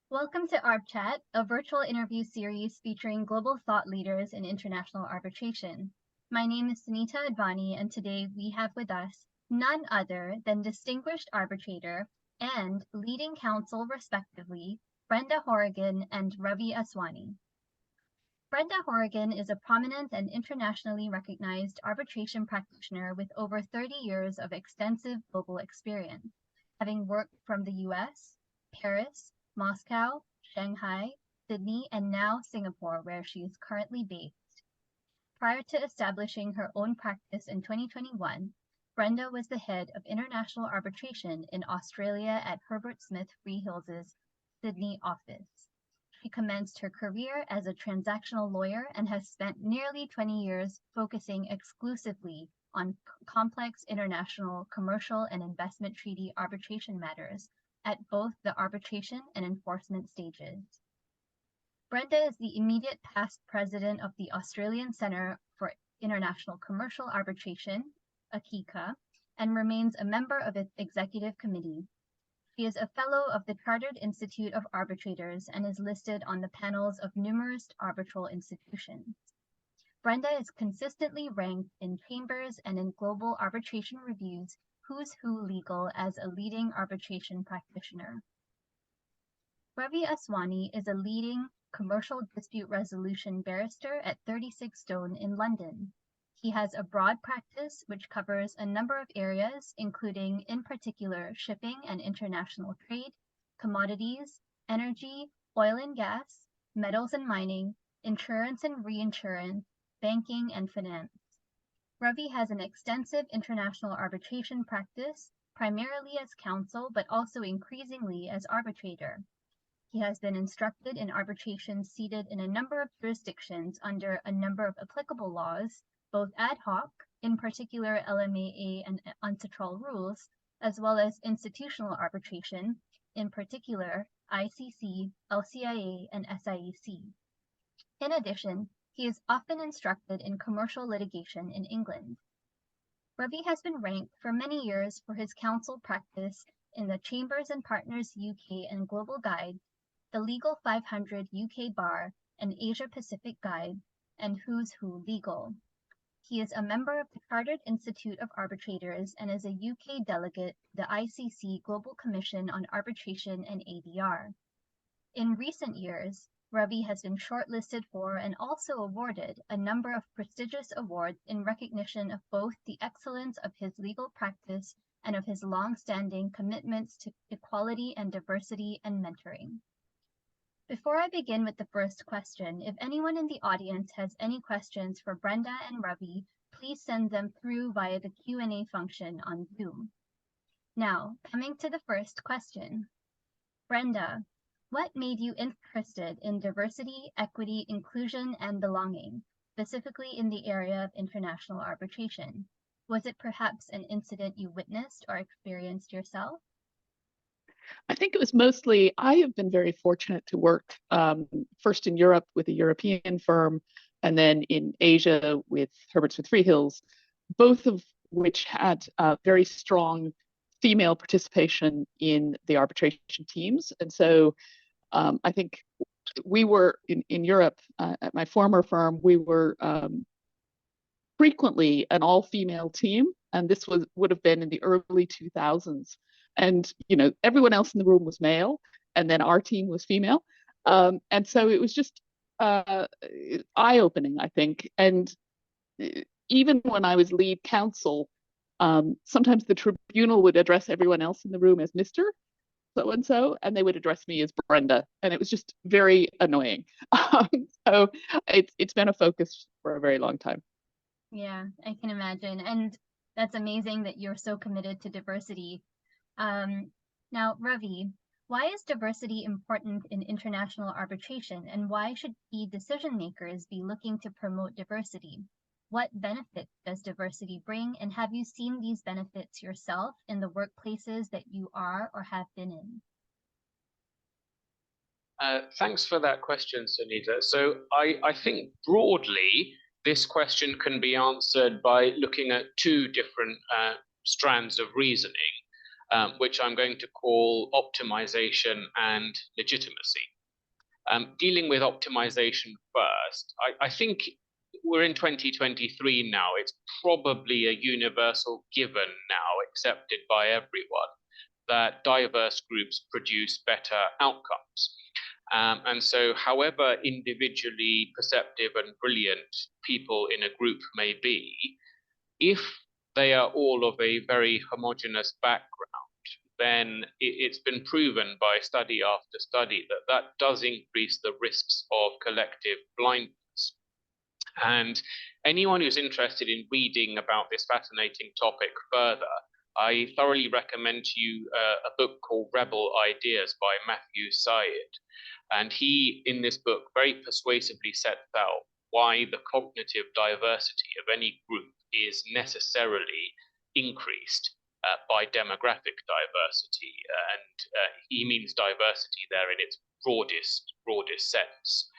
Welcome to ArbChat, a virtual interview series featuring global thought leaders in international arbitration. My name is Sunita Advani, and today we have with us none other than distinguished arbitrator and leading counsel, respectively, Brenda Horrigan and Ravi Aswani. Brenda Horrigan is a prominent and internationally recognized arbitration practitioner with over 30 years of extensive global experience, having worked from the US, Paris, Moscow, Shanghai, Sydney, and now Singapore, where she is currently based. Prior to establishing her own practice in 2021, Brenda was the head of international arbitration in Australia at Herbert Smith Freehills' Sydney office. She commenced her career as a transactional lawyer and has spent nearly 20 years focusing exclusively on complex international commercial and investment treaty arbitration matters at both the arbitration and enforcement stages. Brenda is the immediate past president of the Australian Centre for International Commercial Arbitration, ACICA, and remains a member of its executive committee. She is a fellow of the Chartered Institute of Arbitrators and is listed on the panels of numerous arbitral institutions. Brenda is consistently ranked in Chambers and in Global Arbitration Review's Who's Who Legal as a leading arbitration practitioner. Ravi Aswani is a leading commercial dispute resolution barrister at 36 Stone in London. He has a broad practice which covers a number of areas, including, in particular, shipping and international trade, commodities, energy, oil and gas, metals and mining, insurance and reinsurance, banking, and finance. Ravi has an extensive international arbitration practice, primarily as counsel, but also increasingly as arbitrator. He has been instructed in arbitration seated in a number of jurisdictions under a number of applicable laws, both ad hoc, in particular LMAA and UNCITRAL rules, as well as institutional arbitration, in particular ICC, LCIA, and SIEC. In addition, he is often instructed in commercial litigation in England. Ravi has been ranked for many years for his counsel practice in the Chambers and Partners UK and Global Guide, the Legal 500 UK Bar and Asia Pacific Guide, and Who's Who Legal. He is a member of the Chartered Institute of Arbitrators and is a UK delegate to the ICC Global Commission on Arbitration and ADR. In recent years, Ravi has been shortlisted for and also awarded a number of prestigious awards in recognition of both the excellence of his legal practice and of his long-standing commitments to equality and diversity and mentoring. Before I begin with the first question, if anyone in the audience has any questions for Brenda and Ravi, please send them through via the Q&A function on Zoom. Now, coming to the first question. Brenda, what made you interested in diversity, equity, inclusion, and belonging, specifically in the area of international arbitration? Was it perhaps an incident you witnessed or experienced yourself? I think it was mostly, I have been very fortunate to work first in Europe with a European firm, and then in Asia with Herbert Smith Freehills, both of which had very strong female participation in the arbitration teams. And so I think we were in Europe at my former firm, we were frequently an all-female team, and this would have been in the early 2000s. And everyone else in the room was male, and then our team was female, and so it was just eye-opening, I think. And even when I was lead counsel, sometimes the tribunal would address everyone else in the room as Mr. So-and-so, and they would address me as Brenda, and it was just very annoying. So it's been a focus for a very long time. Yeah, I can imagine, and that's amazing that you're so committed to diversity. Now, Ravi, why is diversity important in international arbitration, and why should key decision makers be looking to promote diversity? What benefits does diversity bring, and have you seen these benefits yourself in the workplaces that you are or have been in? Thanks for that question, Sunita. So I think broadly, this question can be answered by looking at two different strands of reasoning. which I'm going to call optimization and legitimacy. Dealing with optimization first, I think we're in 2023 now. It's probably a universal given now, accepted by everyone, that diverse groups produce better outcomes. And so however individually perceptive and brilliant people in a group may be, if they are all of a very homogeneous background, then it's been proven by study after study that that does increase the risks of collective blindness. And anyone who's interested in reading about this fascinating topic further, I thoroughly recommend to you a book called Rebel Ideas by Matthew Syed. And he, in this book, very persuasively sets out why the cognitive diversity of any group is necessarily increased by demographic diversity. And he means diversity there in its broadest sense.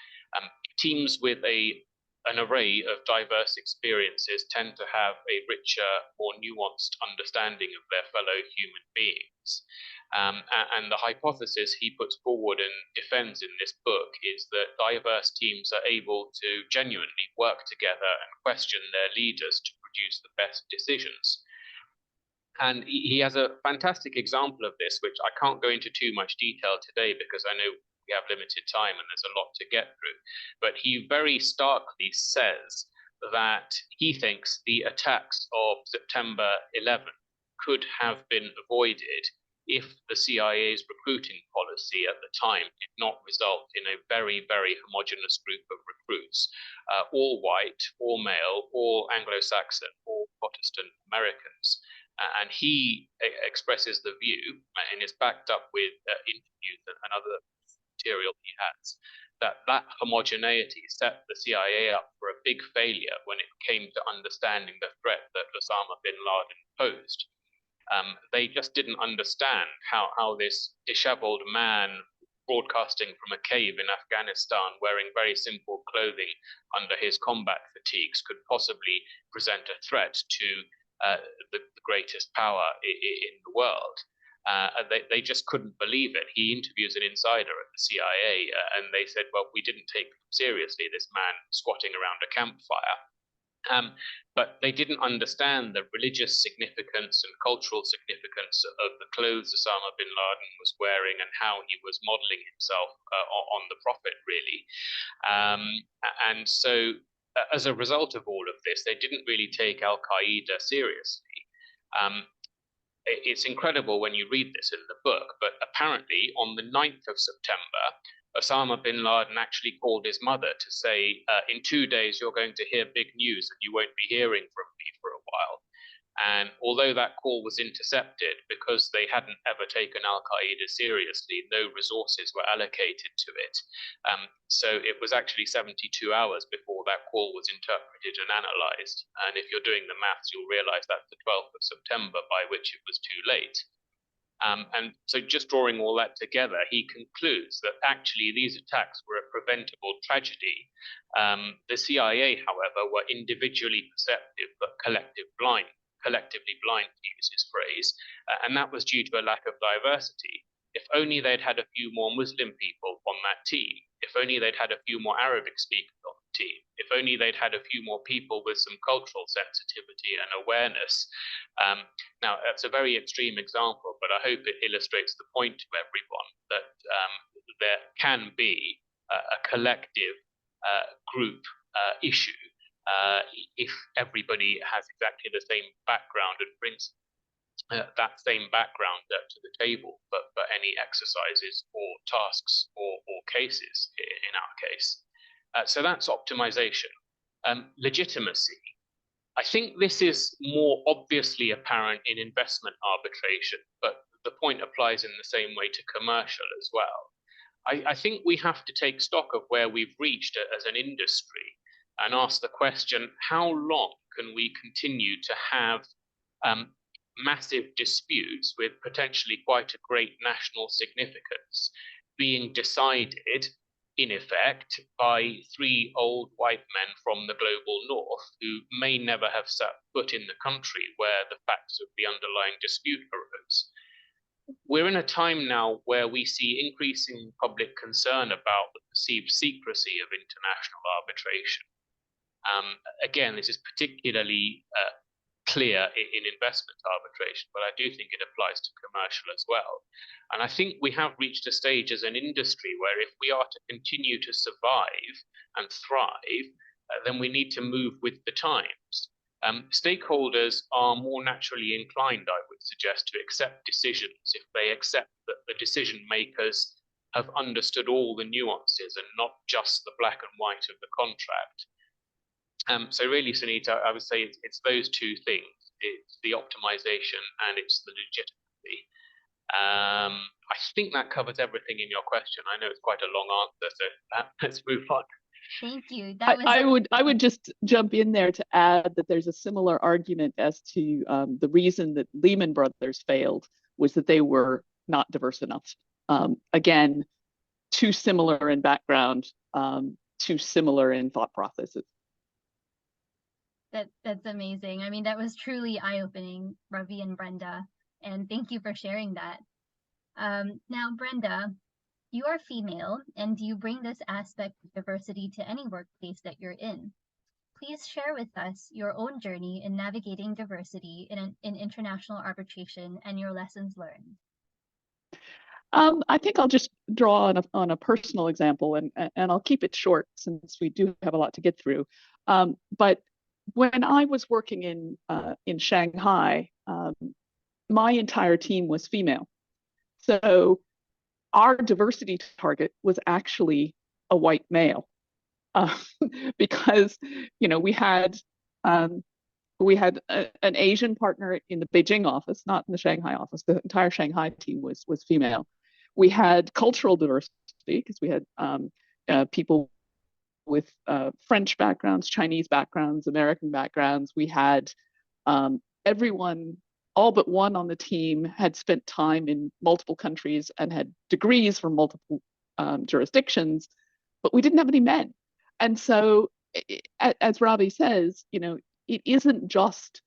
Teams with an array of diverse experiences tend to have a richer, more nuanced understanding of their fellow human beings. And the hypothesis he puts forward and defends in this book is that diverse teams are able to genuinely work together and question their leaders to produce the best decisions. And he has a fantastic example of this, which I can't go into too much detail today because I know we have limited time and there's a lot to get through. But he very starkly says that he thinks the attacks of September 11 could have been avoided if the CIA's recruiting policy at the time did not result in a very, very homogenous group of recruits, all white, all male, all Anglo-Saxon, all Protestant Americans. And he expresses the view, and is backed up with interviews and other material he has, that that homogeneity set the CIA up for a big failure when it came to understanding the threat that Osama bin Laden posed. They just didn't understand how this disheveled man broadcasting from a cave in Afghanistan wearing very simple clothing under his combat fatigues could possibly present a threat to the greatest power in the world. They just couldn't believe it. He interviews an insider at the CIA, and they said, well, we didn't take seriously this man squatting around a campfire. But they didn't understand the religious significance and cultural significance of the clothes Osama bin Laden was wearing and how he was modeling himself on the Prophet, really. And so as a result of all of this, they didn't really take Al-Qaeda seriously. It's incredible when you read this in the book, but apparently on the 9th of September, Osama bin Laden actually called his mother to say, in 2 days, you're going to hear big news and you won't be hearing from me for a while. And although that call was intercepted because they hadn't ever taken Al-Qaeda seriously, no resources were allocated to it. So it was actually 72 hours before that call was interpreted and analyzed. And if you're doing the maths, you'll realize that's the 12th of September, by which it was too late. And so just drawing all that together, he concludes that actually these attacks were a preventable tragedy. The CIA, however, were individually perceptive but collectively blind, to use his phrase, and that was due to a lack of diversity. If only they'd had a few more Muslim people on that team, if only they'd had a few more Arabic speakers on the team, if only they'd had a few more people with some cultural sensitivity and awareness. Now, that's a very extreme example, but I hope it illustrates the point to everyone that there can be a collective group issue if everybody has exactly the same background and brings that same background to the table for any exercises or tasks or cases in our case. So that's optimization. Legitimacy. I think this is more obviously apparent in investment arbitration, but the point applies in the same way to commercial as well. I think we have to take stock of where we've reached as an industry and ask the question, how long can we continue to have massive disputes with potentially quite a great national significance being decided, in effect, by three old white men from the global north who may never have set foot in the country where the facts of the underlying dispute arose? we're in a time now where we see increasing public concern about the perceived secrecy of international arbitration. Again, this is particularly clear in investment arbitration, but I do think it applies to commercial as well. And I think we have reached a stage as an industry where if we are to continue to survive and thrive, then we need to move with the times. Stakeholders are more naturally inclined, I would suggest, to accept decisions if they accept that the decision makers have understood all the nuances and not just the black and white of the contract. So really, Sunita, I would say it's those two things. It's the optimization and it's the legitimacy. I think that covers everything in your question. I know it's quite a long answer, so let's move on. Thank you. I would just jump in there to add that there's a similar argument as to the reason that Lehman Brothers failed was that they were not diverse enough. Again, too similar in background, too similar in thought processes. That's amazing. I mean, that was truly eye-opening, Ravi and Brenda, and thank you for sharing that. Now, Brenda, you are female, and you bring this aspect of diversity to any workplace that you're in. Please share with us your own journey in navigating diversity in international arbitration and your lessons learned. I think I'll just draw on a personal example, and I'll keep it short since we do have a lot to get through. But when I was working in Shanghai, my entire team was female. So our diversity target was actually a white male, because we had an Asian partner in the Beijing office, not in the Shanghai office. The entire Shanghai team was female. We had cultural diversity because we had people with French backgrounds, Chinese backgrounds, American backgrounds. We had everyone, all but one on the team, had spent time in multiple countries and had degrees from multiple jurisdictions, but we didn't have any men. And so, as Ravi says, it isn't just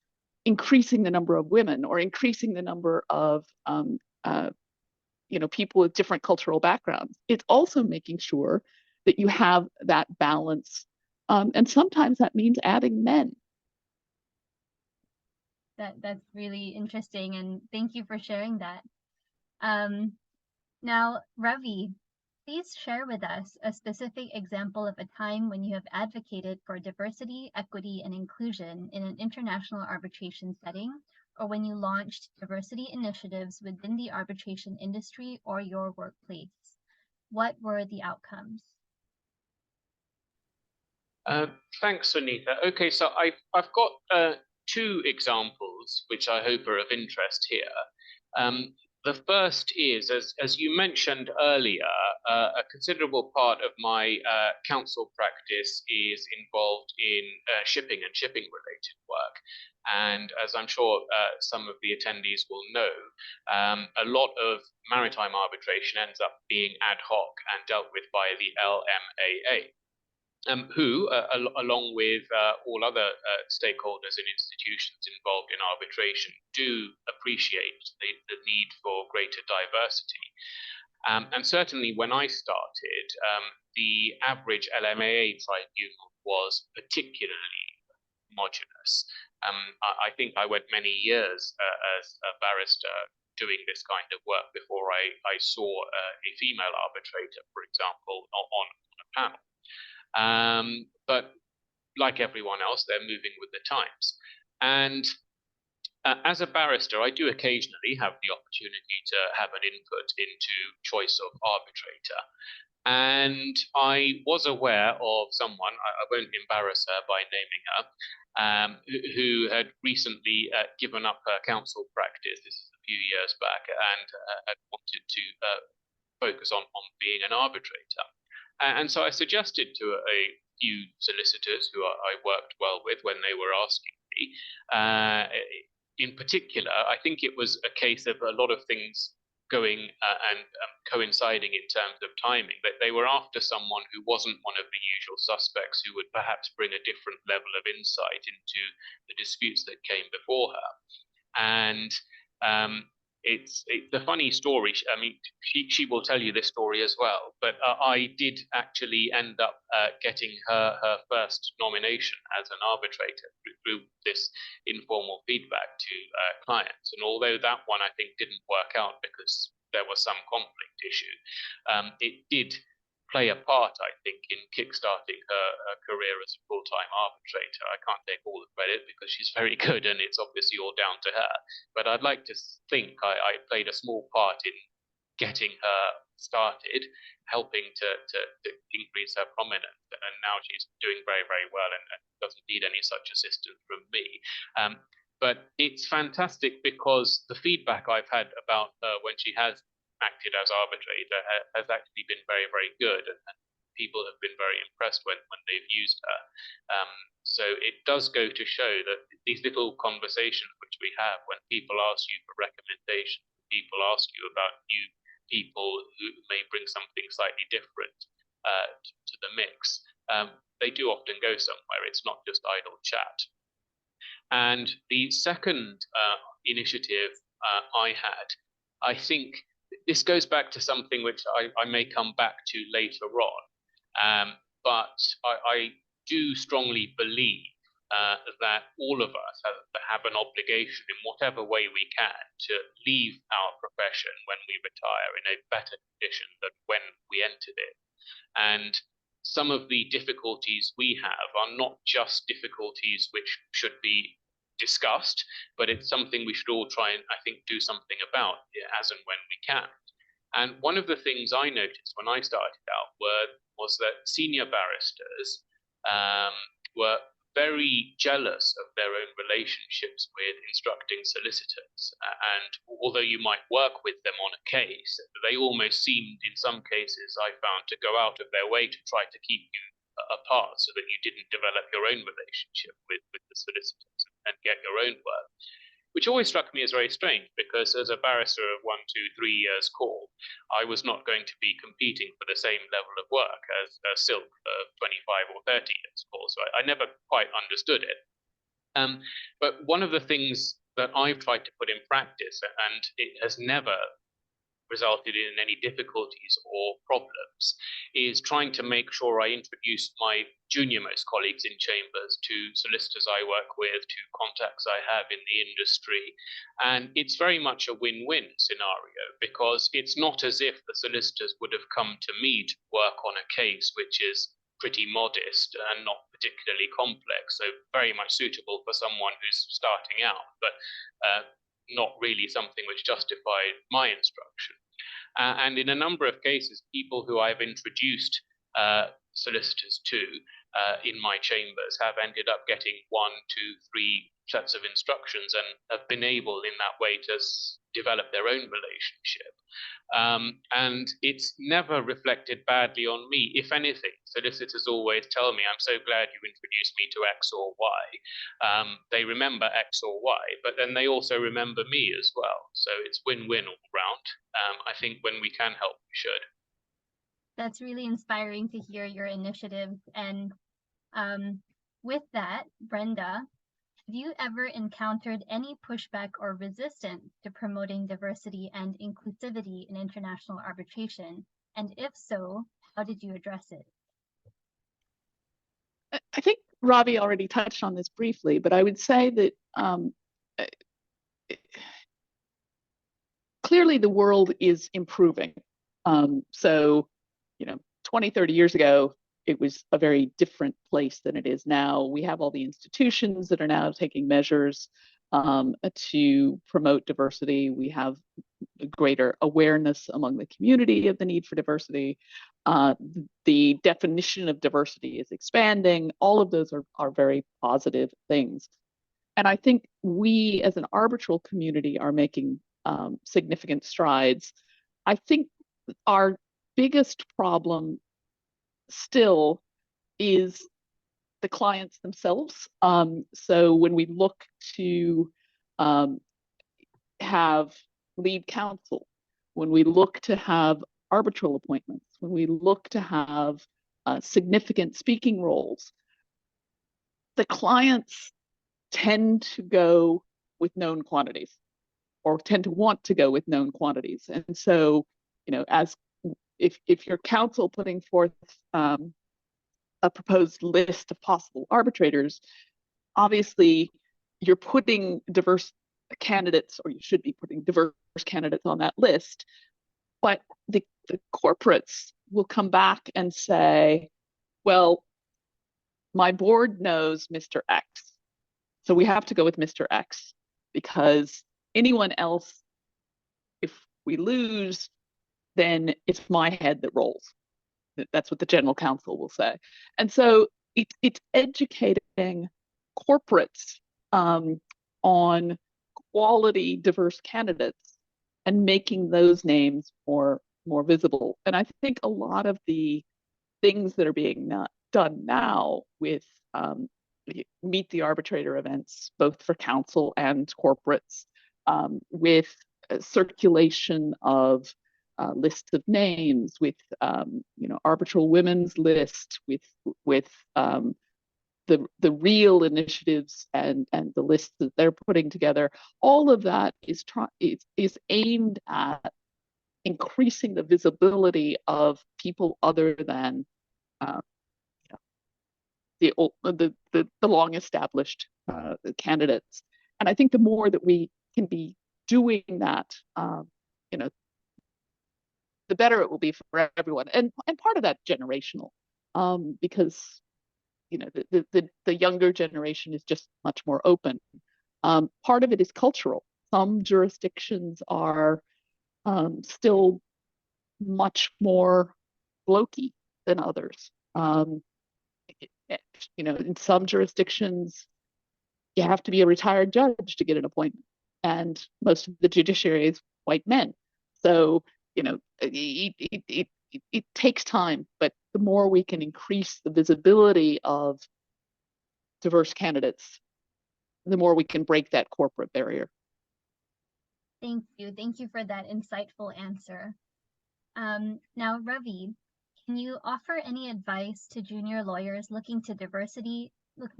increasing the number of women or increasing the number of people with different cultural backgrounds. It's also making sure that you have that balance, and sometimes that means adding men. That's really interesting, and thank you for sharing that. Now, Ravi, please share with us a specific example of a time when you have advocated for diversity, equity, and inclusion in an international arbitration setting, or when you launched diversity initiatives within the arbitration industry or your workplace. What were the outcomes? Thanks, Sunita. Okay, so I've got two examples which I hope are of interest here. The first is, as you mentioned earlier, a considerable part of my counsel practice is involved in shipping and shipping-related work. And as I'm sure some of the attendees will know, a lot of maritime arbitration ends up being ad hoc and dealt with by the LMAA. Who, along with all other stakeholders and institutions involved in arbitration, do appreciate the need for greater diversity. And certainly when I started, the average LMAA tribunal was particularly homogenous. I think I went many years as a barrister doing this kind of work before I saw a female arbitrator, for example, on a panel. But like everyone else, they're moving with the times. And as a barrister, I do occasionally have the opportunity to have an input into choice of arbitrator. And I was aware of someone, I won't embarrass her by naming her, who had recently given up her counsel practice, this is a few years back, and had wanted to focus on being an arbitrator. And so I suggested to a few solicitors who I worked well with when they were asking me. In particular, I think it was a case of a lot of things going and coinciding in terms of timing, but they were after someone who wasn't one of the usual suspects, who would perhaps bring a different level of insight into the disputes that came before her. And it's a funny story. I mean, she will tell you this story as well. But I did actually end up getting her first nomination as an arbitrator through this informal feedback to clients. And although that one I think didn't work out because there was some conflict issue, it did play a part, I think, in kickstarting her career as a full-time arbitrator. I can't take all the credit because she's very good and it's obviously all down to her. But I'd like to think I played a small part in getting her started, helping to increase her prominence. And now she's doing very, very well and doesn't need any such assistance from me. But it's fantastic because the feedback I've had about her when she has acted as arbitrator has actually been very, very good, and people have been very impressed when they've used her. So it does go to show that these little conversations which we have when people ask you for recommendations, people ask you about new people who may bring something slightly different to the mix, they do often go somewhere. It's not just idle chat. And the second initiative I had, I think this goes back to something which I may come back to later on, but I do strongly believe that all of us have an obligation in whatever way we can to leave our profession when we retire in a better condition than when we entered it. And some of the difficulties we have are not just difficulties which should be discussed, but it's something we should all try and, I think, do something about as and when we can. And one of the things I noticed when I started out was that senior barristers were very jealous of their own relationships with instructing solicitors. And although you might work with them on a case, they almost seemed, in some cases, I found, to go out of their way to try to keep you apart so that you didn't develop your own relationship with the solicitors and get your own work, which always struck me as very strange because as a barrister of 1, 2, 3 years call, I was not going to be competing for the same level of work as a Silk of 25 or 30 years call. So I never quite understood it. But one of the things that I've tried to put in practice, and it has never resulted in any difficulties or problems, is trying to make sure I introduce my junior-most colleagues in chambers to solicitors I work with, to contacts I have in the industry. And it's very much a win-win scenario because it's not as if the solicitors would have come to me to work on a case which is pretty modest and not particularly complex, so very much suitable for someone who's starting out, but not really something which justified my instruction. And in a number of cases, people who I've introduced solicitors to in my chambers have ended up getting 1, 2, 3 sets of instructions and have been able in that way to develop their own relationship. And it's never reflected badly on me. If anything, solicitors always tell me, I'm so glad you introduced me to X or Y. They remember X or Y, but then they also remember me as well. So it's win-win all round. I think when we can help, we should. That's really inspiring to hear your initiatives. And with that, Brenda, have you ever encountered any pushback or resistance to promoting diversity and inclusivity in international arbitration? And if so, how did you address it? I think Ravi already touched on this briefly, but I would say that clearly the world is improving. So, 20, 30 years ago, it was a very different place than it is now. We have all the institutions that are now taking measures to promote diversity. We have a greater awareness among the community of the need for diversity. The definition of diversity is expanding. All of those are very positive things. And I think we as an arbitral community are making significant strides. I think our biggest problem still is the clients themselves. So when we look to have lead counsel, when we look to have arbitral appointments, when we look to have significant speaking roles, the clients tend to go with known quantities or tend to want to go with known quantities. And so, as if your counsel putting forth a proposed list of possible arbitrators, obviously you're putting diverse candidates, or you should be putting diverse candidates on that list, but the corporates will come back and say, well, my board knows Mr. X, so we have to go with Mr. X, because anyone else, if we lose, then it's my head that rolls. That's what the general counsel will say. And so it's educating corporates on quality diverse candidates and making those names more visible. And I think a lot of the things that are being done now with meet the arbitrator events, both for counsel and corporates, with circulation of lists of names, with arbitral women's list, with the real initiatives and the lists that they're putting together. All of that is aimed at increasing the visibility of people other than the long established candidates. And I think the more that we can be doing that, the better it will be for everyone. And part of that generational, because the younger generation is just much more open. Part of it is cultural. Some jurisdictions are still much more blokey than others. In some jurisdictions, you have to be a retired judge to get an appointment, and most of the judiciary is white men. So it takes time, but the more we can increase the visibility of diverse candidates, the more we can break that corporate barrier. Thank you. Thank you for that insightful answer. Now, Ravi, can you offer any advice to junior lawyers looking to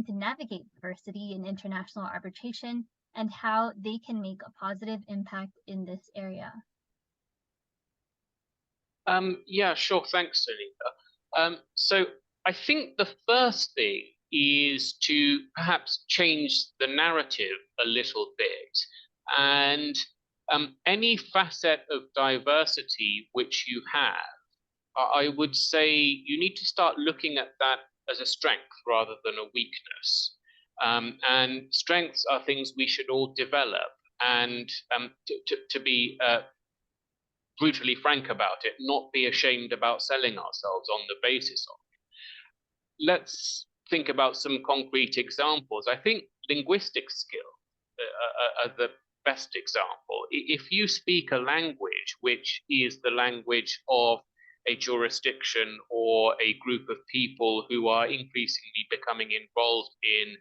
navigate diversity in international arbitration, and how they can make a positive impact in this area? Yeah, sure. Thanks, Sunita. So I think the first thing is to perhaps change the narrative a little bit, and any facet of diversity which you have, I would say you need to start looking at that as a strength rather than a weakness. And strengths are things we should all develop, and to be brutally frank about it, not be ashamed about selling ourselves on the basis of it. Let's think about some concrete examples. I think linguistic skill are the best example. If you speak a language which is the language of a jurisdiction or a group of people who are increasingly becoming involved in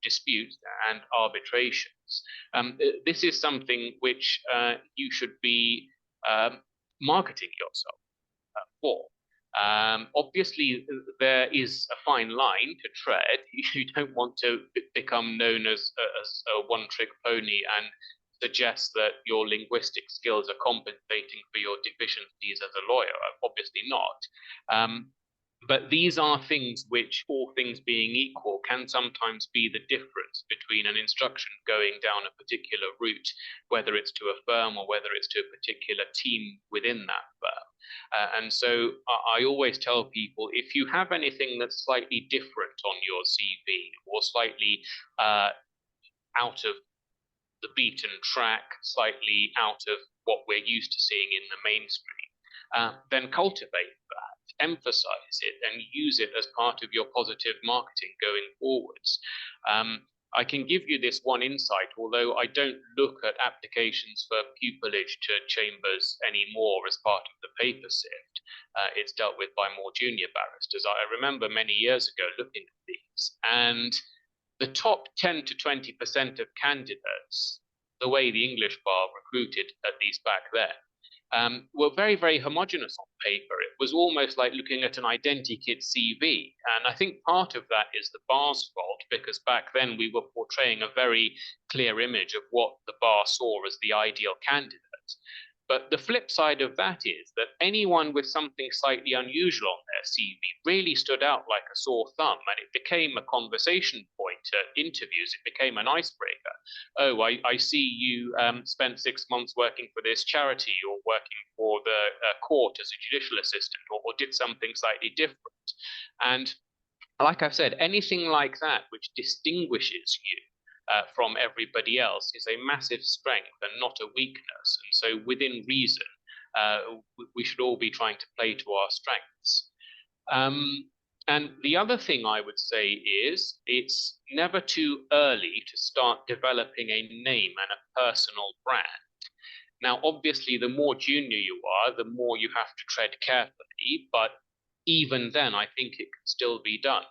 disputes and arbitrations, this is something which you should be marketing yourself for. Obviously, there is a fine line to tread. You don't want to become known as a one-trick pony and suggest that your linguistic skills are compensating for your deficiencies as a lawyer. Obviously not. But these are things which, all things being equal, can sometimes be the difference between an instruction going down a particular route, whether it's to a firm or whether it's to a particular team within that firm. And so I always tell people, if you have anything that's slightly different on your CV or slightly out of the beaten track, slightly out of what we're used to seeing in the mainstream, then cultivate that, emphasize it, and use it as part of your positive marketing going forwards. I can give you this one insight, although I don't look at applications for pupillage to chambers anymore as part of the paper sift. It's dealt with by more junior barristers. I remember many years ago looking at these, and the top 10 to 20% of candidates, the way the English bar recruited, at least back then, were very, very homogenous on paper. It was almost like looking at an identikit CV. And I think part of that is the bar's fault, because back then we were portraying a very clear image of what the bar saw as the ideal candidate. But the flip side of that is that anyone with something slightly unusual on their CV really stood out like a sore thumb, and it became a conversation point at interviews. It became an icebreaker. Oh, I see you spent 6 months working for this charity, or working for the court as a judicial assistant, or did something slightly different. And like I've said, anything like that which distinguishes you from everybody else is a massive strength and not a weakness. And so within reason, we should all be trying to play to our strengths. And the other thing I would say is it's never too early to start developing a name and a personal brand. Now, obviously, the more junior you are, the more you have to tread carefully, but even then, I think it can still be done.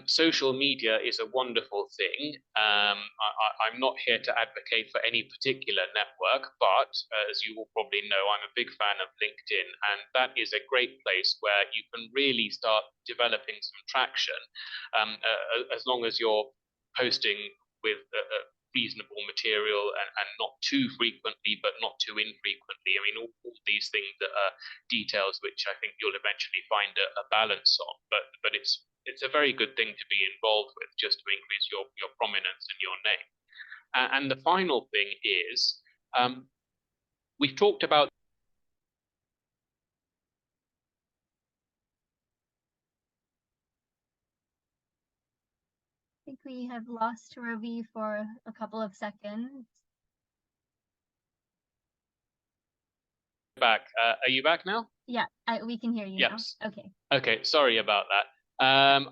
Social media is a wonderful thing. I'm not here to advocate for any particular network, but as you all probably know, I'm a big fan of LinkedIn, and that is a great place where you can really start developing some traction, as long as you're posting with reasonable material and not too frequently, but not too infrequently. I mean, all these things that are details which I think you'll eventually find a balance on, but it's a very good thing to be involved with, just to increase your prominence and your name. And the final thing is, we've talked about I think we have lost Ravi for a couple of seconds. back. Are you back now? Yeah, we can hear you yes. now. Okay. Okay, sorry about that.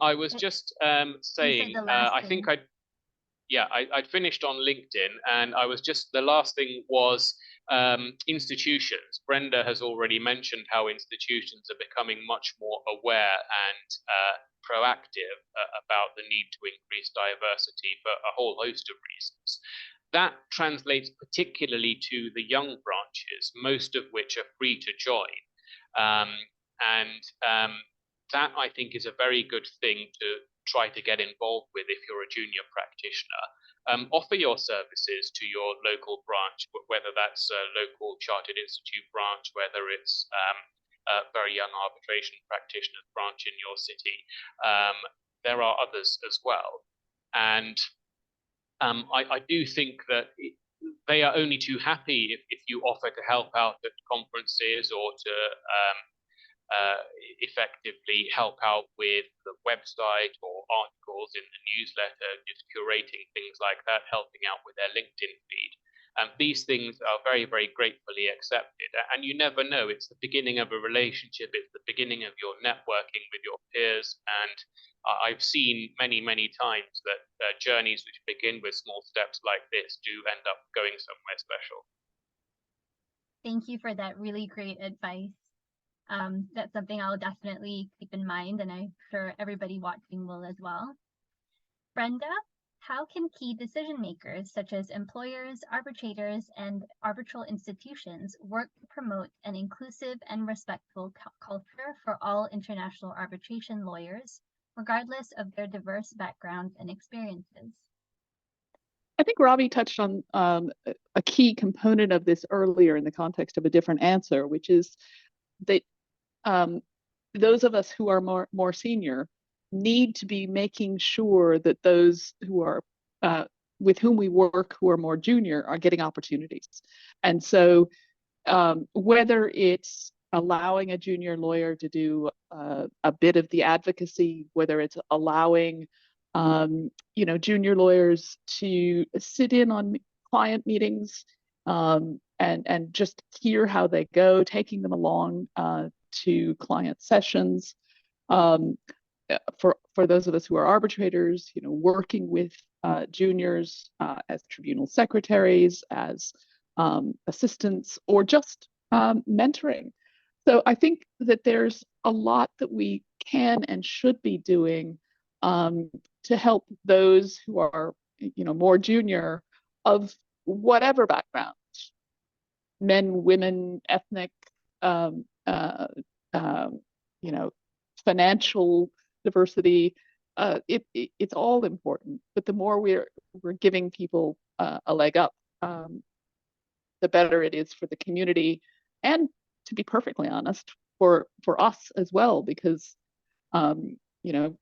I was just saying, I think I'd finished on LinkedIn, and I was just, the last thing was institutions. Brenda has already mentioned how institutions are becoming much more aware and proactive about the need to increase diversity for a whole host of reasons. That translates particularly to the young branches, most of which are free to join. That, I think, is a very good thing to try to get involved with if you're a junior practitioner. Offer your services to your local branch, whether that's a local Chartered Institute branch, whether it's a very young arbitration practitioners branch in your city. There are others as well. And I do think that they are only too happy if you offer to help out at conferences, or to effectively help out with the website or articles in the newsletter, just curating things like that, helping out with their LinkedIn feed. These things are very, very gratefully accepted. And you never know, it's the beginning of a relationship, it's the beginning of your networking with your peers. And I've seen many, many times that journeys which begin with small steps like this do end up going somewhere special. Thank you for that really great advice. That's something I'll definitely keep in mind, and I'm sure everybody watching will as well. Brenda, how can key decision makers such as employers, arbitrators, and arbitral institutions work to promote an inclusive and respectful culture for all international arbitration lawyers, regardless of their diverse backgrounds and experiences? I think Ravi touched on a key component of this earlier in the context of a different answer, which is that those of us who are more senior need to be making sure that those who are with whom we work who are more junior are getting opportunities. And so whether it's allowing a junior lawyer to do a bit of the advocacy, whether it's allowing junior lawyers to sit in on client meetings and just hear how they go, taking them along to client sessions. For those of us who are arbitrators, working with juniors as tribunal secretaries, as assistants, or just mentoring. So I think that there's a lot that we can and should be doing to help those who are, more junior, of whatever background. men, women, ethnic, um, uh, you know, financial diversity. It's all important, but the more we're giving people a leg up, the better it is for the community, and to be perfectly honest, for us as well, because you know,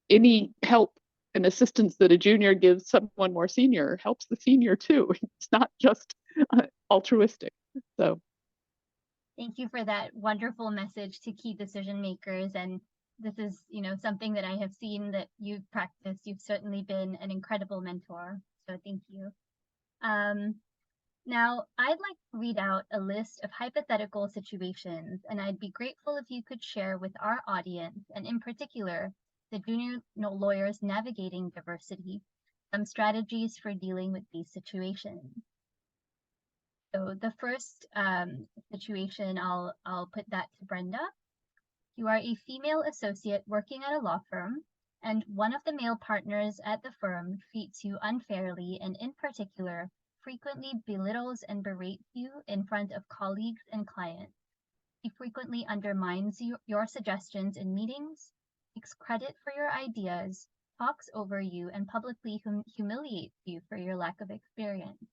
any help and assistance that a junior gives someone more senior helps the senior too. It's not just altruistic. So thank you for that wonderful message to key decision makers. And this is, something that I have seen that you've practiced. You've certainly been an incredible mentor. So thank you. Now, I'd like to read out a list of hypothetical situations, and I'd be grateful if you could share with our audience, and in particular, the junior lawyers navigating diversity, some strategies for dealing with these situations. So the first situation, I'll put that to Brenda. You are a female associate working at a law firm, and one of the male partners at the firm treats you unfairly and, in particular, frequently belittles and berates you in front of colleagues and clients. He frequently undermines your suggestions in meetings, takes credit for your ideas, talks over you, and publicly humiliates you for your lack of experience.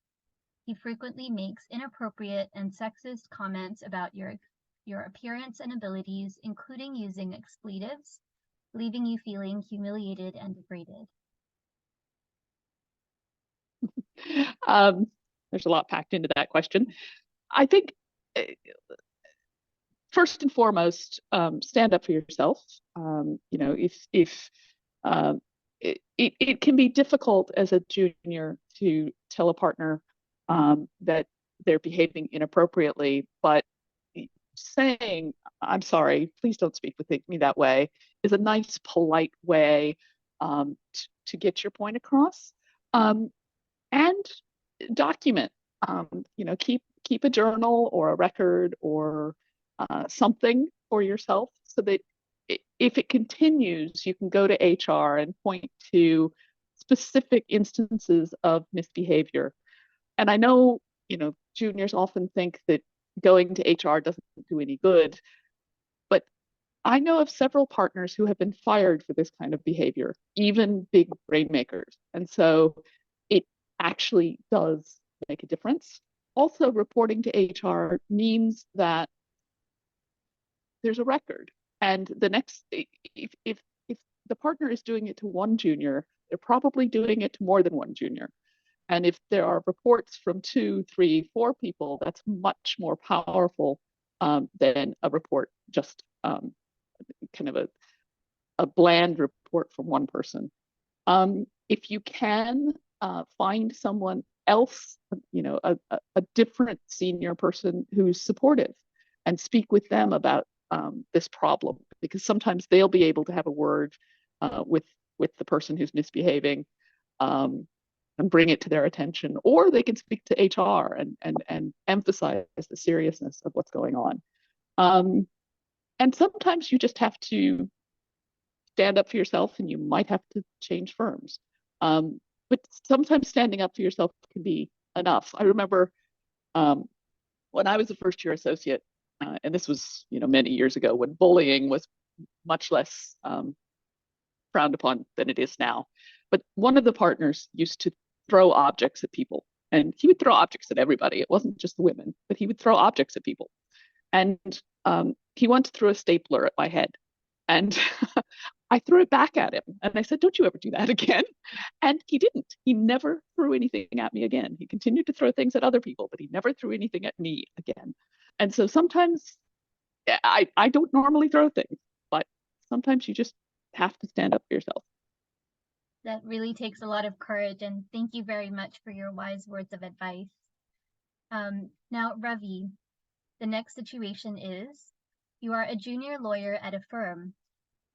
He frequently makes inappropriate and sexist comments about your appearance and abilities, including using expletives, leaving you feeling humiliated and degraded. There's a lot packed into that question. I think first and foremost, stand up for yourself. If it can be difficult as a junior to tell a partner that they're behaving inappropriately, but saying, I'm sorry, please don't speak with me that way, is a nice, polite way to get your point across. And document, keep a journal or a record or something for yourself, so that if it continues, you can go to HR and point to specific instances of misbehavior. And I know, juniors often think that going to HR doesn't do any good, but I know of several partners who have been fired for this kind of behavior, even big rainmakers. And so it actually does make a difference. Also, reporting to HR means that there's a record. And the next, if the partner is doing it to one junior, they're probably doing it to more than one junior. And if there are reports from 2, 3, 4 people, that's much more powerful than a report, just kind of a bland report from one person. If you can find someone else, a different senior person who's supportive, and speak with them about this problem, because sometimes they'll be able to have a word with the person who's misbehaving and bring it to their attention, or they can speak to HR and emphasize the seriousness of what's going on. And sometimes you just have to stand up for yourself, and you might have to change firms. But sometimes standing up for yourself can be enough. I remember when I was a first year associate, and this was many years ago, when bullying was much less frowned upon than it is now. But one of the partners used to throw objects at people, and he would throw objects at everybody. It wasn't just the women, but he would throw objects at people. And he once threw a stapler at my head, and I threw it back at him. And I said, don't you ever do that again. And he didn't. He never threw anything at me again. He continued to throw things at other people, but he never threw anything at me again. And so sometimes I don't normally throw things, but sometimes you just have to stand up for yourself. That really takes a lot of courage, and thank you very much for your wise words of advice. Now, Ravi, the next situation is, you are a junior lawyer at a firm.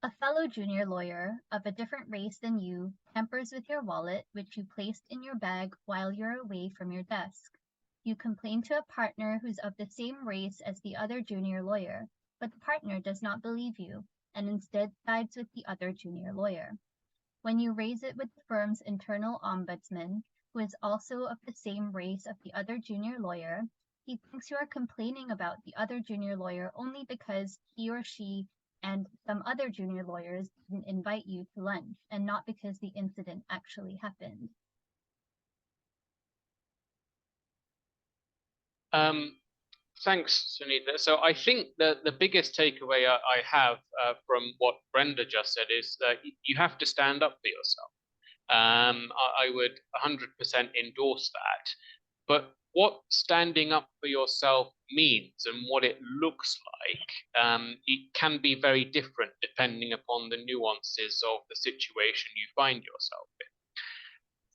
A fellow junior lawyer of a different race than you tampers with your wallet, which you placed in your bag while you're away from your desk. You complain to a partner who's of the same race as the other junior lawyer, but the partner does not believe you and instead sides with the other junior lawyer. When you raise it with the firm's internal ombudsman, who is also of the same race of the other junior lawyer, he thinks you are complaining about the other junior lawyer only because he or she and some other junior lawyers didn't invite you to lunch, and not because the incident actually happened. Thanks, Sunita. So I think that the biggest takeaway I have from what Brenda just said is that you have to stand up for yourself. I would 100% endorse that. But what standing up for yourself means and what it looks like, it can be very different depending upon the nuances of the situation you find yourself in.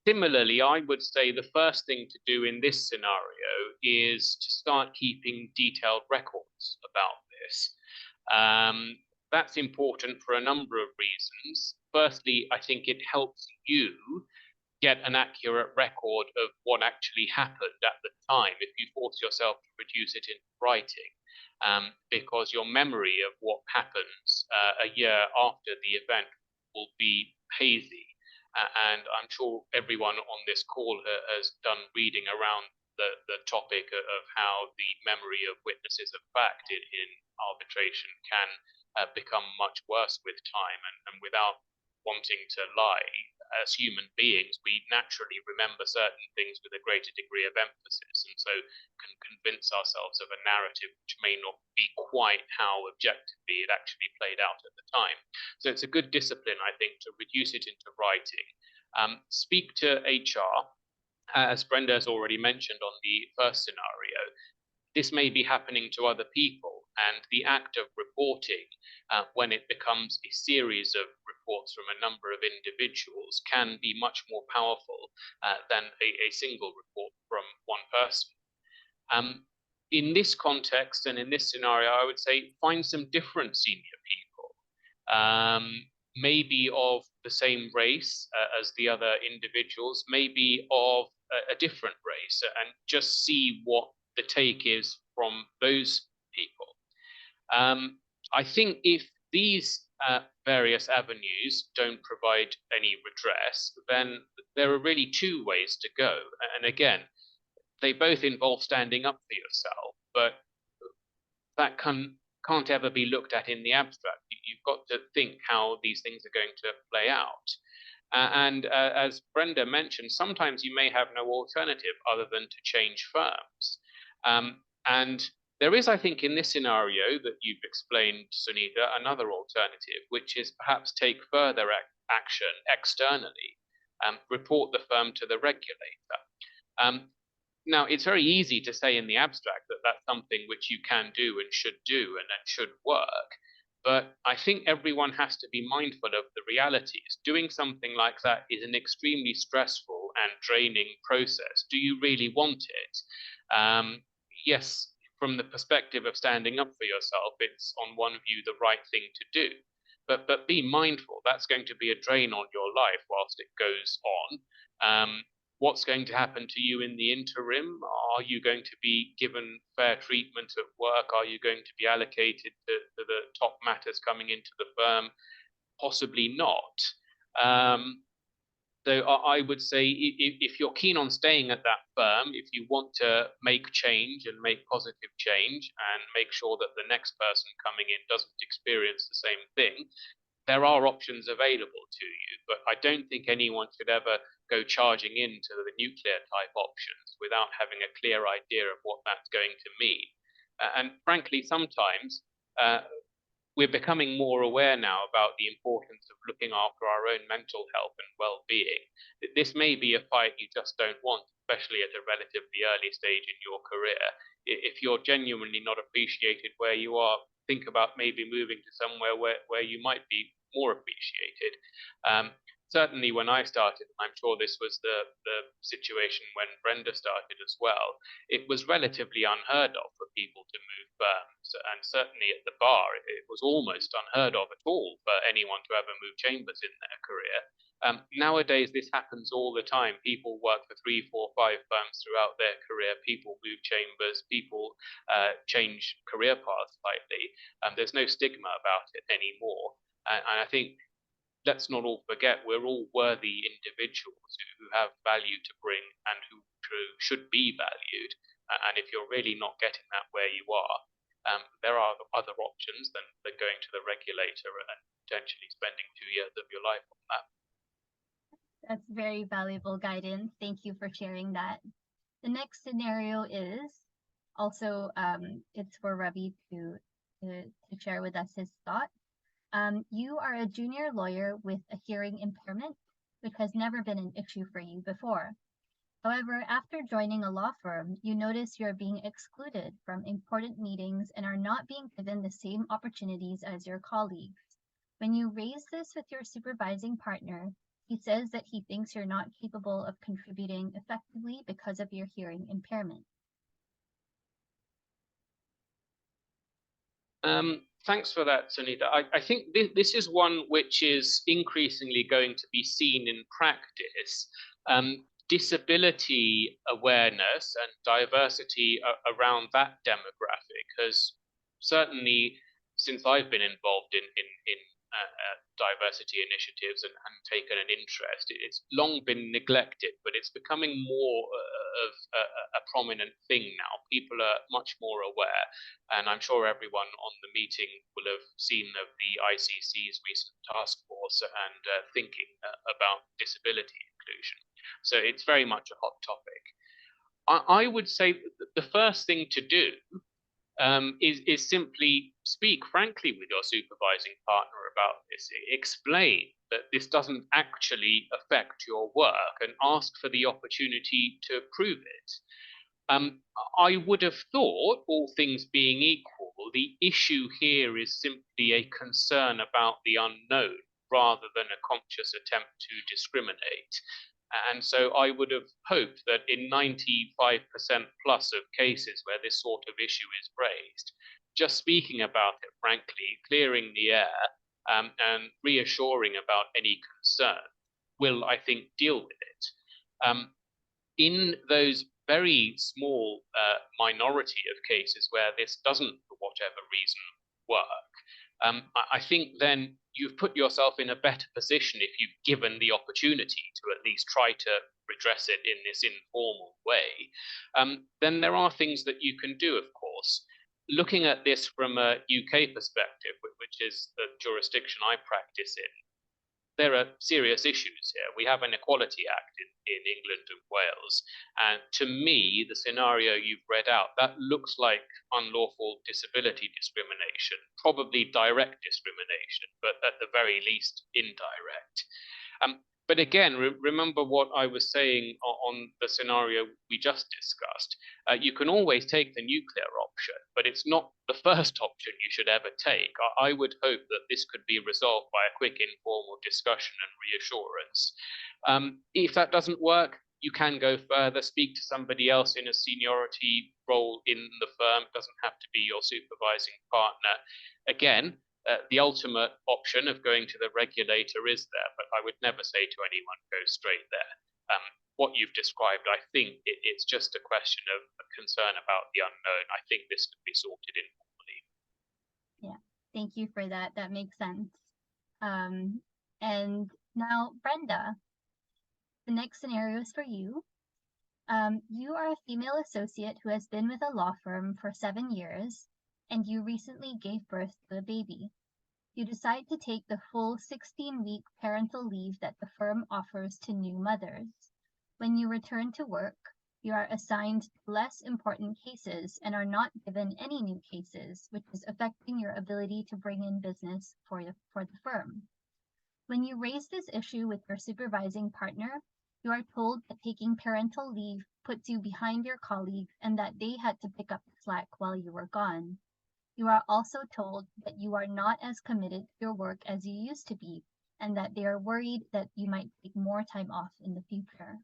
Similarly, I would say the first thing to do in this scenario is to start keeping detailed records about this. That's important for a number of reasons. Firstly, I think it helps you get an accurate record of what actually happened at the time if you force yourself to produce it in writing, because your memory of what happens a year after the event will be hazy. And I'm sure everyone on this call has done reading around the topic of how the memory of witnesses of fact in arbitration can become much worse with time. And without wanting to lie, as human beings, we naturally remember certain things with a greater degree of emphasis, and so can convince ourselves of a narrative which may not be quite how objectively it actually played out at the time. So it's a good discipline, I think, to reduce it into writing. Speak to HR, as Brenda has already mentioned on the first scenario. This may be happening to other people, and the act of reporting, when it becomes a series of reports from a number of individuals, can be much more powerful than a single report from one person. In this context and in this scenario, I would say find some different senior people, maybe of the same race as the other individuals, maybe of a different race, and just see what the take is from those people. I think if these various avenues don't provide any redress, then there are really two ways to go. And again, they both involve standing up for yourself, but that can't ever be looked at in the abstract. You've got to think how these things are going to play out. And as Brenda mentioned, sometimes you may have no alternative other than to change firms. And there is, I think, in this scenario that you've explained, Sunita, another alternative, which is perhaps take further action externally, report the firm to the regulator. Now, it's very easy to say in the abstract that that's something which you can do and should work. But I think everyone has to be mindful of the realities. Doing something like that is an extremely stressful and draining process. Do you really want it? Yes, from the perspective of standing up for yourself, it's on one view the right thing to do. But be mindful, that's going to be a drain on your life whilst it goes on. What's going to happen to you in the interim? Are you going to be given fair treatment at work? Are you going to be allocated to the top matters coming into the firm? Possibly not. So I would say if you're keen on staying at that firm, if you want to make change and make positive change and make sure that the next person coming in doesn't experience the same thing, there are options available to you. But I don't think anyone should ever go charging into the nuclear type options without having a clear idea of what that's going to mean. And frankly, sometimes we're becoming more aware now about the importance of looking after our own mental health and well-being. This may be a fight you just don't want, especially at a relatively early stage in your career. If you're genuinely not appreciated where you are, think about maybe moving to somewhere where you might be more appreciated. Certainly when I started, I'm sure this was the situation when Brenda started as well, it was relatively unheard of for people to move firms. And certainly at the bar, it was almost unheard of at all for anyone to ever move chambers in their career. Nowadays, this happens all the time. People work for 3, 4, 5 firms throughout their career. People move chambers. People change career paths slightly. There's no stigma about it anymore. And I think let's not all forget, we're all worthy individuals who have value to bring and who should be valued. And if you're really not getting that where you are, there are other options than going to the regulator and potentially spending 2 years of your life on that. That's very valuable guidance. Thank you for sharing that. The next scenario is also, it's for Ravi to share with us his thought. You are a junior lawyer with a hearing impairment, which has never been an issue for you before. However, after joining a law firm, you notice you're being excluded from important meetings and are not being given the same opportunities as your colleagues. When you raise this with your supervising partner, he says that he thinks you're not capable of contributing effectively because of your hearing impairment. Thanks for that, Sunita. I think this is one which is increasingly going to be seen in practice. Disability awareness and diversity around that demographic has certainly, since I've been involved in diversity initiatives and taken an interest, it's long been neglected, but it's becoming more of a prominent thing now. People are much more aware, and I'm sure everyone on the meeting will have seen of the ICC's recent task force and thinking about disability inclusion. So it's very much a hot topic. I would say that the first thing to do is simply speak frankly with your supervising partner about this. Explain that this doesn't actually affect your work and ask for the opportunity to prove it. I would have thought, all things being equal, the issue here is simply a concern about the unknown rather than a conscious attempt to discriminate. And so I would have hoped that in 95% plus of cases where this sort of issue is raised, just speaking about it frankly, clearing the air, and reassuring about any concern will, I think, deal with it. In those very small minority of cases where this doesn't, for whatever reason, work, I think then you've put yourself in a better position if you've given the opportunity to at least try to redress it in this informal way. Then there are things that you can do, of course. Looking at this from a UK perspective, which is the jurisdiction I practice in, there are serious issues here. We have an Equality Act in England and Wales, and to me, the scenario you've read out, that looks like unlawful disability discrimination, probably direct discrimination, but at the very least indirect. But again, remember what I was saying on the scenario we just discussed. You can always take the nuclear option, but it's not the first option you should ever take. I would hope that this could be resolved by a quick informal discussion and reassurance. If that doesn't work, you can go further, speak to somebody else in a seniority role in the firm. It doesn't have to be your supervising partner. Again, the ultimate option of going to the regulator is there, but I would never say to anyone, go straight there. What you've described, I think it's just a question of a concern about the unknown. I think this could be sorted informally. Yeah, thank you for that. That makes sense. And now, Brenda, the next scenario is for you. You are a female associate who has been with a law firm for 7 years, and you recently gave birth to a baby. You decide to take the full 16-week parental leave that the firm offers to new mothers. When you return to work, you are assigned less important cases and are not given any new cases, which is affecting your ability to bring in business for the firm. When you raise this issue with your supervising partner, you are told that taking parental leave puts you behind your colleagues and that they had to pick up the slack while you were gone. You are also told that you are not as committed to your work as you used to be, and that they are worried that you might take more time off in the future.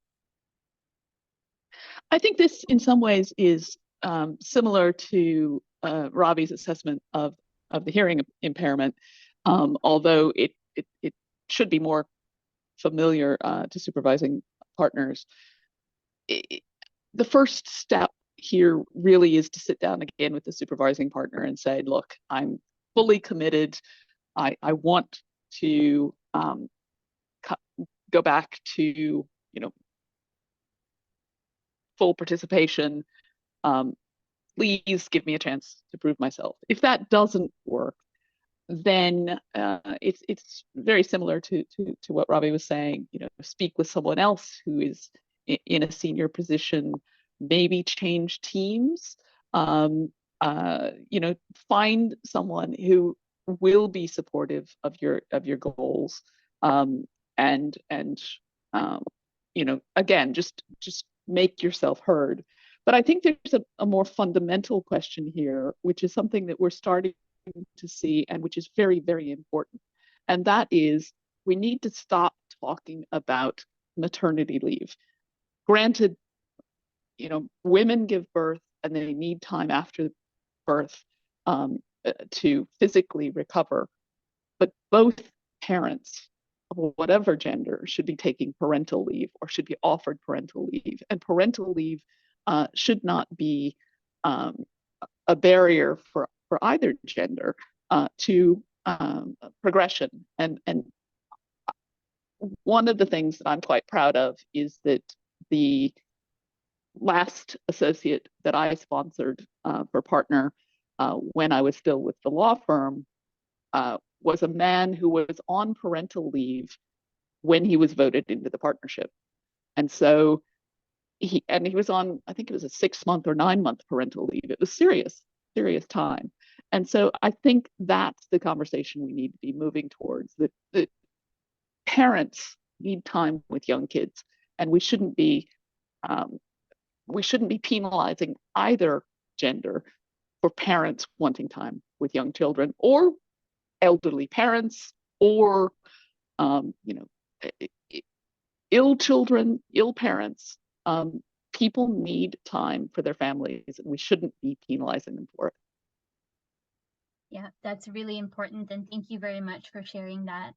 I think this, in some ways, is similar to Ravi's assessment of the hearing impairment, although it should be more familiar to supervising partners. The first step here really is to sit down again with the supervising partner and say, look, I'm fully committed. I want to um, go back to, you know, full participation. Please give me a chance to prove myself. If that doesn't work, then it's very similar to what Ravi was saying. You know, speak with someone else who is in a senior position, maybe change teams. You know, find someone who will be supportive of your goals, and you know, again, just make yourself heard. But I think there's a more fundamental question here, which is something that we're starting to see and which is very, very important. And that is, we need to stop talking about maternity leave. Granted, you know, women give birth and they need time after birth to physically recover, but both parents of whatever gender should be taking parental leave or should be offered parental leave. And parental leave should not be a barrier for either gender to progression. And one of the things that I'm quite proud of is that the last associate that I sponsored for partner when I was still with the law firm was a man who was on parental leave when he was voted into the partnership. And so he was on, I think it was a 6-month or 9-month parental leave. It was serious time. And so I think that's the conversation we need to be moving towards, that parents need time with young kids, and we shouldn't be penalizing either gender for parents wanting time with young children, or elderly parents, or you know, ill children, ill parents. People need time for their families, and we shouldn't be penalizing them for it. Yeah, that's really important, and thank you very much for sharing that.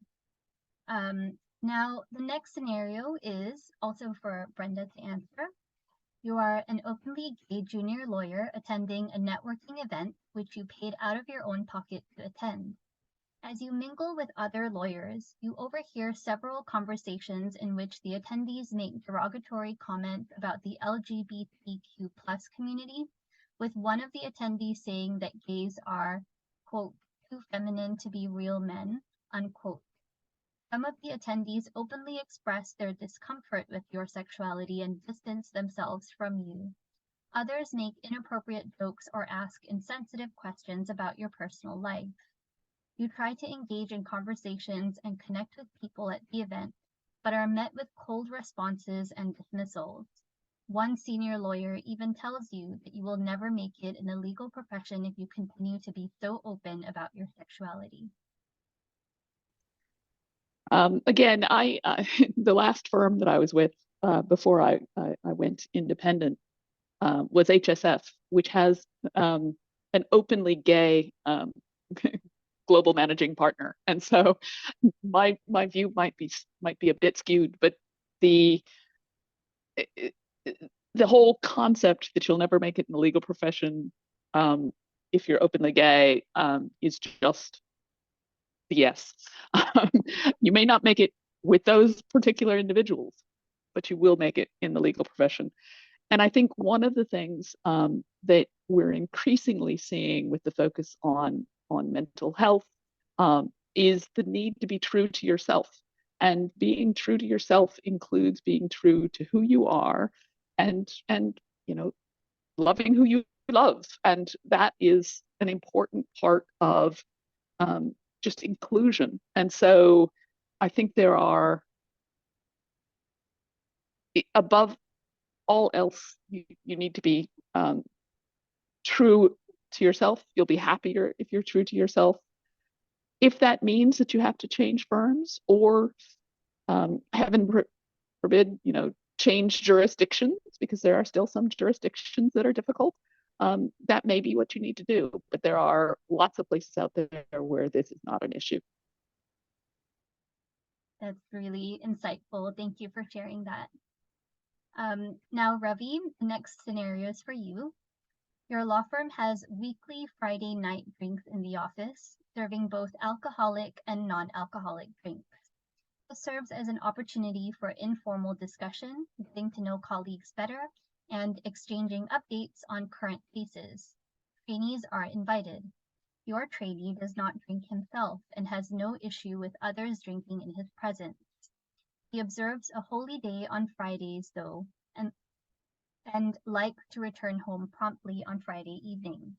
Now, the next scenario is also for Brenda to answer. You are an openly gay junior lawyer attending a networking event which you paid out of your own pocket to attend. As you mingle with other lawyers, you overhear several conversations in which the attendees make derogatory comments about the LGBTQ+ community, with one of the attendees saying that gays are, quote, too feminine to be real men, unquote. Some of the attendees openly express their discomfort with your sexuality and distance themselves from you. Others make inappropriate jokes or ask insensitive questions about your personal life. You try to engage in conversations and connect with people at the event, but are met with cold responses and dismissals. One senior lawyer even tells you that you will never make it in the legal profession if you continue to be so open about your sexuality. Again, the last firm that I was with before I went independent was HSF, which has an openly gay global managing partner, and so my view might be a bit skewed, but the whole concept that you'll never make it in the legal profession if you're openly gay is just BS. You may not make it with those particular individuals, but you will make it in the legal profession. And I think one of the things that we're increasingly seeing with the focus on mental health is the need to be true to yourself. And being true to yourself includes being true to who you are, and you know, loving who you love. And that is an important part of just inclusion. And so I think there are, above all else, you need to be true to yourself. You'll be happier if you're true to yourself. If that means that you have to change firms, or heaven forbid, you know, change jurisdictions, because there are still some jurisdictions that are difficult, that may be what you need to do. But there are lots of places out there where this is not an issue. That's really insightful. Thank you for sharing that. Now, Ravi, the next scenario is for you. Your law firm has weekly Friday night drinks in the office, serving both alcoholic and non-alcoholic drinks. This serves as an opportunity for informal discussion, getting to know colleagues better, and exchanging updates on current cases. Trainees are invited. Your trainee does not drink himself and has no issue with others drinking in his presence. He observes a holy day on Fridays, though, and likes to return home promptly on Friday evening.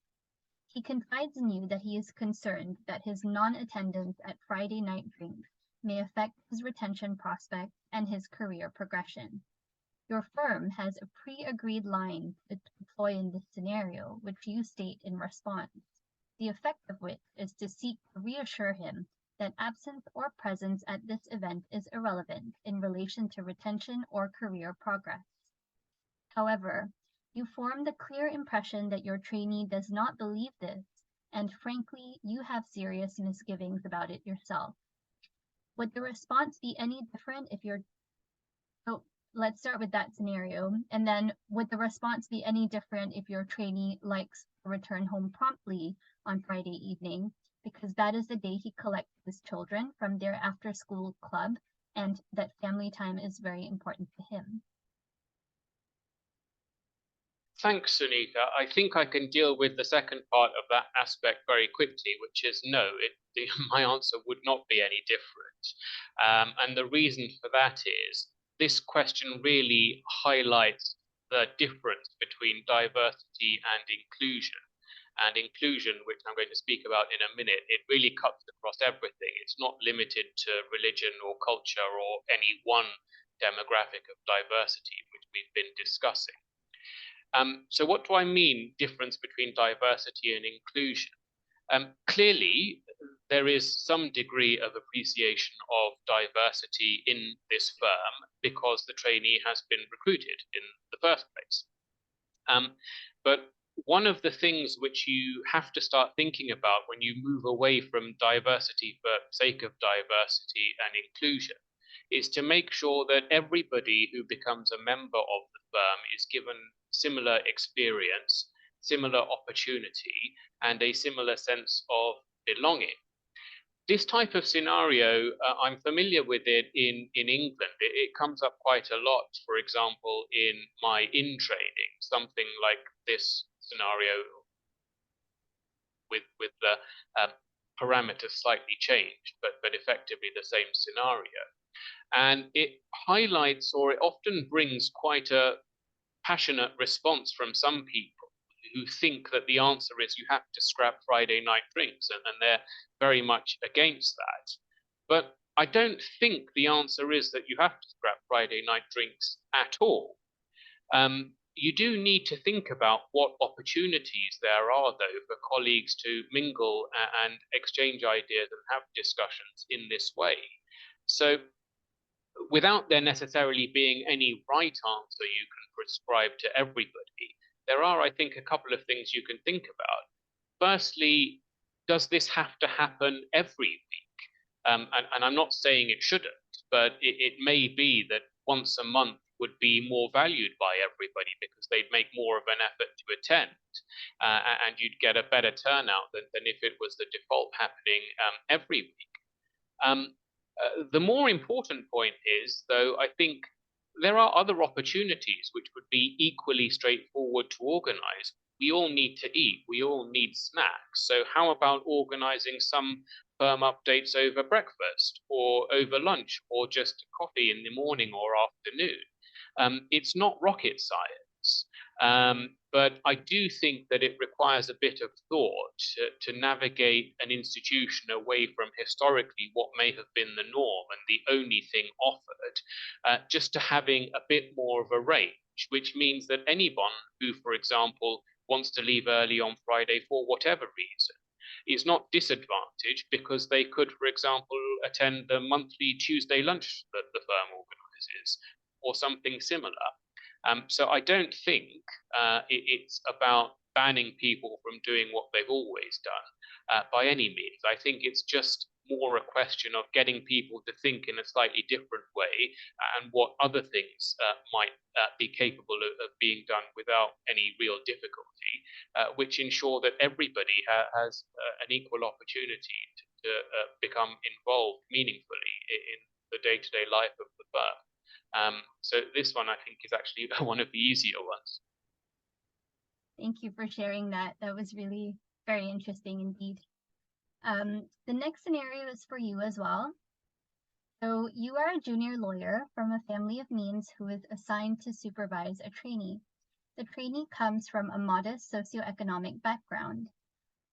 He confides in you that he is concerned that his non-attendance at Friday night drinks may affect his retention prospects and his career progression. Your firm has a pre-agreed line to deploy in this scenario, which you state in response, the effect of which is to seek to reassure him that absence or presence at this event is irrelevant in relation to retention or career progress. However, you form the clear impression that your trainee does not believe this, and frankly, you have serious misgivings about it yourself. Would the response be any different if your so let's start with that scenario, and then would the response be any different if your trainee likes to return home promptly on Friday evening, because that is the day he collects his children from their after-school club, and that family time is very important to him? Thanks, Sunita. I think I can deal with the second part of that aspect very quickly, which is no, my answer would not be any different. And the reason for that is this question really highlights the difference between diversity and inclusion. And inclusion, which I'm going to speak about in a minute, it really cuts across everything. It's not limited to religion or culture or any one demographic of diversity, which we've been discussing. So what do I mean, difference between diversity and inclusion? Clearly, there is some degree of appreciation of diversity in this firm because the trainee has been recruited in the first place. But one of the things which you have to start thinking about when you move away from diversity for sake of diversity and inclusion is to make sure that everybody who becomes a member of the firm is given similar experience, similar opportunity, and a similar sense of belonging. This type of scenario, I'm familiar with it in England. It comes up quite a lot, for example, in my in-training, something like this scenario with the parameters slightly changed, but effectively the same scenario. And it highlights, or it often brings quite a passionate response from some people who think that the answer is you have to scrap Friday night drinks, and they're very much against that. But I don't think the answer is that you have to scrap Friday night drinks at all. You do need to think about what opportunities there are, though, for colleagues to mingle and exchange ideas and have discussions in this way. So without there necessarily being any right answer you can prescribe to everybody, there are, I think, a couple of things you can think about. Firstly, does this have to happen every week? And I'm not saying it shouldn't, but it may be that once a month would be more valued by everybody because they'd make more of an effort to attend, and you'd get a better turnout than if it was the default happening every week. The more important point is, though, I think there are other opportunities which would be equally straightforward to organize. We all need to eat. We all need snacks. So how about organizing some firm updates over breakfast or over lunch or just coffee in the morning or afternoon? It's not rocket science. But I do think that it requires a bit of thought to navigate an institution away from historically what may have been the norm and the only thing offered, just to having a bit more of a range, which means that anyone who, for example, wants to leave early on Friday for whatever reason is not disadvantaged because they could, for example, attend the monthly Tuesday lunch that the firm organizes or something similar. So I don't think it's about banning people from doing what they've always done by any means. I think it's just more a question of getting people to think in a slightly different way and what other things might be capable of being done without any real difficulty, which ensure that everybody has an equal opportunity to become involved meaningfully in the day-to-day life of the firm. So this one, I think, is actually one of the easier ones. Thank you for sharing that. That was really very interesting indeed. The next scenario is for you as well. So you are a junior lawyer from a family of means who is assigned to supervise a trainee. The trainee comes from a modest socioeconomic background.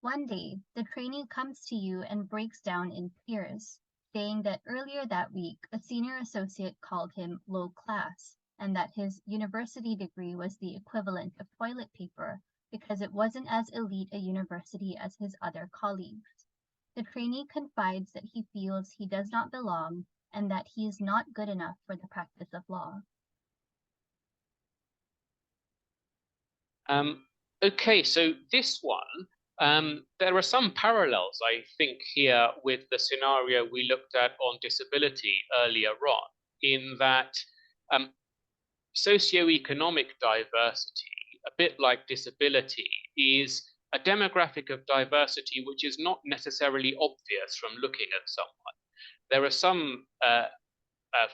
One day, the trainee comes to you and breaks down in tears, saying that earlier that week, a senior associate called him low class, and that his university degree was the equivalent of toilet paper because it wasn't as elite a university as his other colleagues. The trainee confides that he feels he does not belong and that he is not good enough for the practice of law. Okay, so this one, there are some parallels, I think, here with the scenario we looked at on disability earlier on, in that socioeconomic diversity, a bit like disability, is a demographic of diversity which is not necessarily obvious from looking at someone. There are some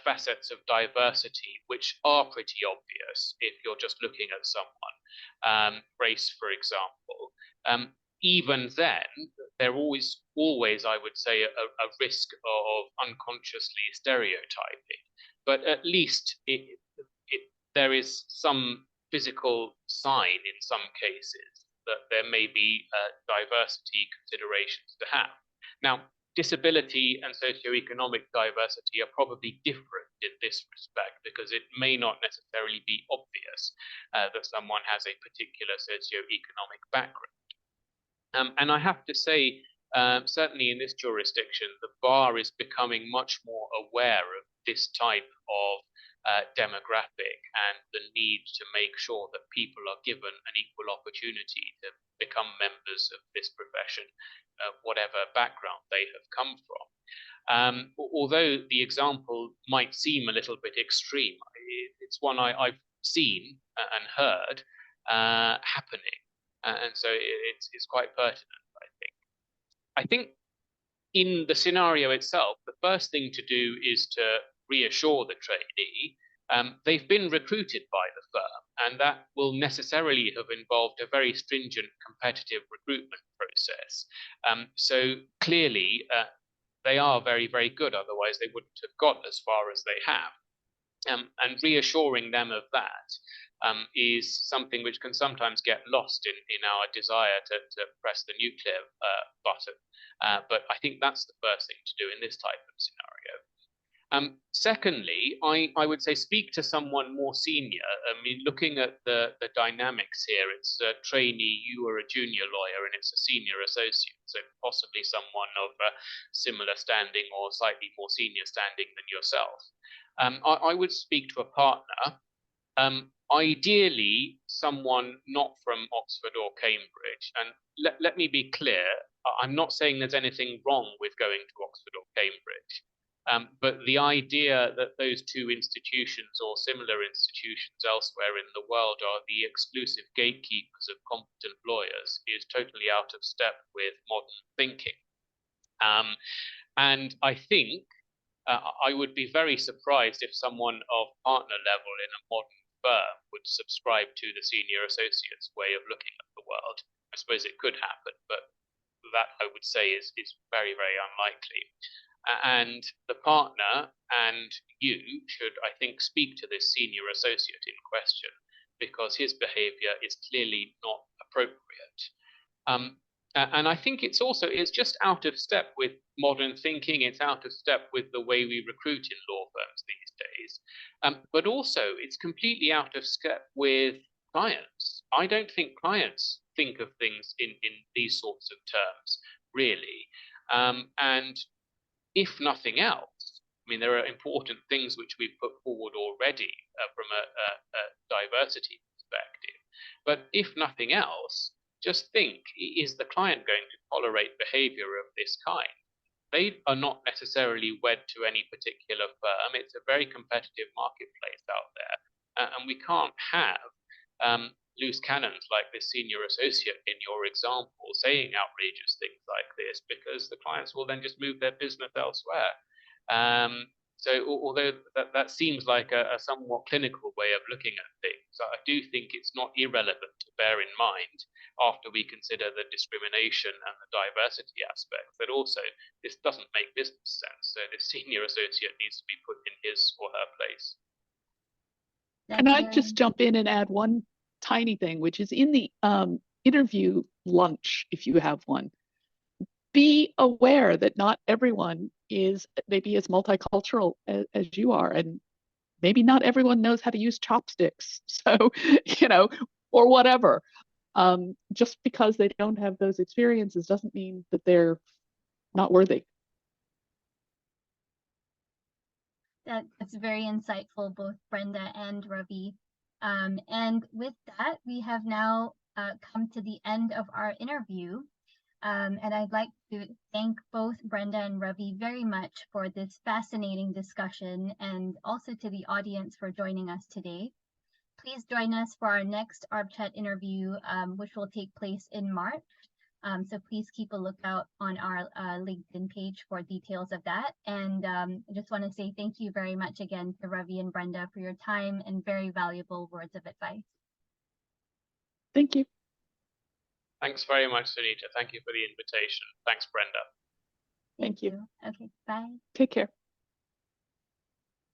facets of diversity which are pretty obvious if you're just looking at someone. Race, for example. Even then, there always, I would say, a risk of unconsciously stereotyping. But at least there is some physical sign in some cases that there may be diversity considerations to have. Now, disability and socioeconomic diversity are probably different in this respect because it may not necessarily be obvious that someone has a particular socioeconomic background. And I have to say, certainly in this jurisdiction, the bar is becoming much more aware of this type of demographic and the need to make sure that people are given an equal opportunity to become members of this profession, whatever background they have come from. Although the example might seem a little bit extreme, it's one I've seen and heard happening. And so it's quite pertinent, I think. I think in the scenario itself, the first thing to do is to reassure the trainee they've been recruited by the firm, and that will necessarily have involved a very stringent competitive recruitment process. So clearly, they are very, very good, otherwise they wouldn't have got as far as they have. And reassuring them of that is something which can sometimes get lost in our desire to press the nuclear button. But I think that's the first thing to do in this type of scenario. Secondly, I would say speak to someone more senior. I mean, looking at the dynamics here, it's a trainee, you are a junior lawyer, and it's a senior associate, so possibly someone of a similar standing or slightly more senior standing than yourself. I would speak to a partner, ideally someone not from Oxford or Cambridge. And let me be clear, I'm not saying there's anything wrong with going to Oxford or Cambridge. But the idea that those two institutions or similar institutions elsewhere in the world are the exclusive gatekeepers of competent lawyers is totally out of step with modern thinking. And I think I would be very surprised if someone of partner level in a modern firm would subscribe to the senior associate's way of looking at the world. I suppose it could happen, but that I would say is very, very unlikely. And the partner and you should, I think, speak to this senior associate in question because his behavior is clearly not appropriate. And I think it's just out of step with modern thinking. It's out of step with the way we recruit in law firms these days. But also it's completely out of step with clients. I don't think clients think of things in these sorts of terms, really. And if nothing else, I mean, there are important things which we've put forward already from a diversity perspective. But if nothing else, just think, is the client going to tolerate behavior of this kind? They are not necessarily wed to any particular firm. It's a very competitive marketplace out there. And we can't have loose cannons like this senior associate in your example saying outrageous things like this because the clients will then just move their business elsewhere. So although that seems like a somewhat clinical way of looking at things, I do think it's not irrelevant to bear in mind after we consider the discrimination and the diversity aspects that also this doesn't make business sense. So the senior associate needs to be put in his or her place. Can I just jump in and add one tiny thing, which is in the interview lunch, if you have one, be aware that not everyone is maybe as multicultural as you are, and maybe not everyone knows how to use chopsticks. So, or whatever. Just because they don't have those experiences doesn't mean that they're not worthy. That's very insightful, both Brenda and Ravi. And with that, we have now come to the end of our interview. And I'd like to thank both Brenda and Ravi very much for this fascinating discussion, and also to the audience for joining us today. Please join us for our next ArbChat interview, which will take place in March. So please keep a lookout on our LinkedIn page for details of that. And I just want to say thank you very much again to Ravi and Brenda for your time and very valuable words of advice. Thank you. Thanks very much, Sunita. Thank you for the invitation. Thanks, Brenda. Thank you. Okay, bye. Take care.